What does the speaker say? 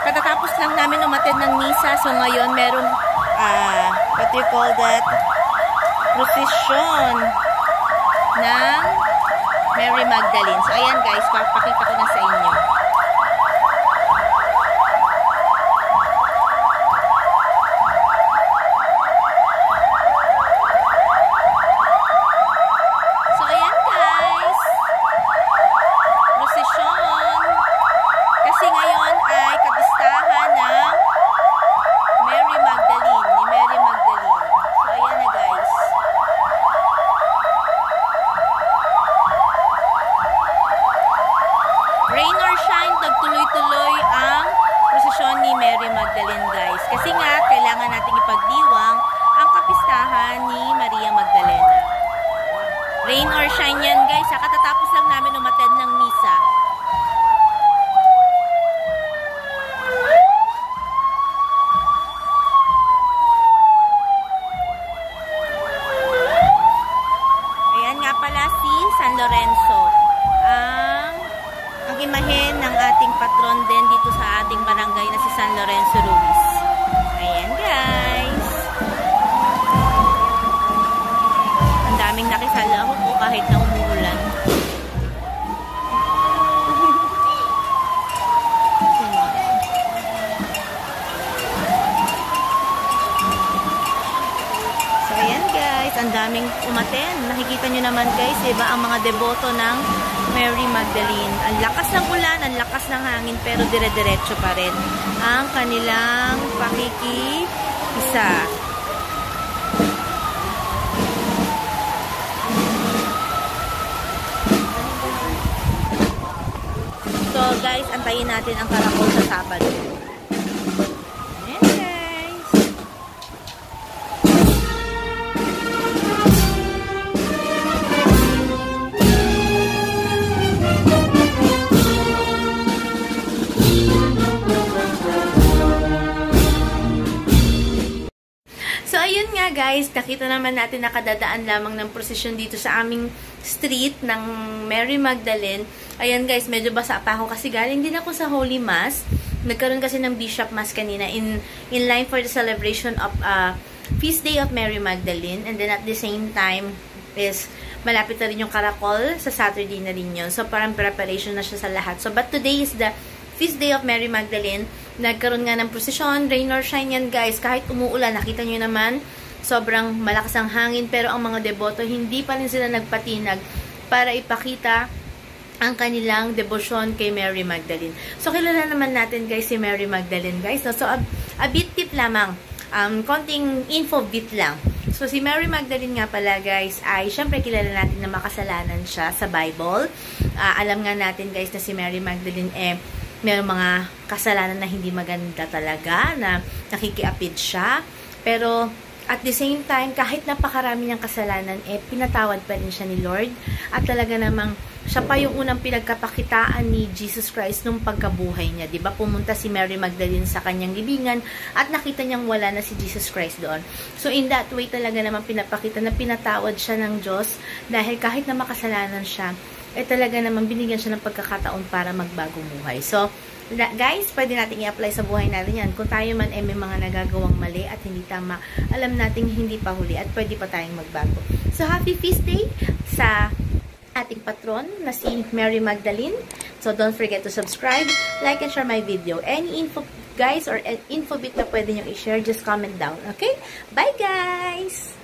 katatapos lang namin umattend ng misa. So ngayon merong what do you call that? Procession ng Mary Magdalene. So ayan guys, papakita ko na sa inyo. Rain or shine, nagtuloy-tuloy ang prosesyon ni Mary Magdalene, guys. Kasi nga, kailangan nating ipagdiwang ang kapistahan ni Maria Magdalena. Rain or shine yan, guys. Katatapos lang namin umattend ng misa. Ayan nga pala si San Lorenzo. Ang imahen ng ating patron din dito sa ating barangay na si San Lorenzo Ruiz. Ayan guys. Ang daming nakisala ko kahit na umuulan. So ayan guys, ang daming umaten. Nakikita nyo naman guys, diba ang mga deboto ng Mary Magdalene. Ang lakas ng ulan, ang lakas ng hangin, pero dire-diretso pa rin ang kanilang pakikisa. So guys, antayin natin ang karakol sa Sabado. Ayun nga guys, nakita naman natin nakadadaan lamang ng prosesyon dito sa aming street ng Mary Magdalene. Ayan guys, medyo basa pa ako kasi galing din ako sa Holy Mass. Nagkaroon kasi ng Bishop Mass kanina in line for the celebration of Feast Day of Mary Magdalene. And then at the same time is malapit na rin yung karakol sa Saturday na rin yun. So parang preparation na siya sa lahat. So but today is the Feast Day of Mary Magdalene. Nagkaroon nga ng prosesyon, rain or shine yan guys. Kahit umuulan, nakita nyo naman, sobrang malakas ang hangin. Pero ang mga deboto, hindi pa rin sila nagpatinag para ipakita ang kanilang debosyon kay Mary Magdalene. So, kilala naman natin guys si Mary Magdalene guys. So, a bit tip lamang. Konting info bit lang. So, si Mary Magdalene nga pala guys ay syempre kilala natin na makasalanan siya sa Bible. Alam nga natin guys na si Mary Magdalene may mga kasalanan na hindi maganda talaga, na nakikiapid siya. Pero, at the same time, kahit napakarami niyang kasalanan, pinatawad pa rin siya ni Lord. At talaga namang, siya pa yung unang pinagkapakitaan ni Jesus Christ nung pagkabuhay niya. Diba? Pumunta si Mary Magdalene sa kanyang libingan at nakita niyang wala na si Jesus Christ doon. So, in that way talaga naman pinapakita na pinatawad siya ng Diyos dahil kahit na makasalanan siya, talaga naman binigyan siya ng pagkakataon para magbagong buhay. So, guys, pwede natin i-apply sa buhay natin yan. Kung tayo man may mga nagagawang mali at hindi tama, alam natin hindi pa huli at pwede pa tayong magbago. So, happy feast day sa ating patron na si Mary Magdalene. So, don't forget to subscribe, like, and share my video. Any info, guys, or info bit na pwede nyo i-share, just comment down. Okay? Bye, guys!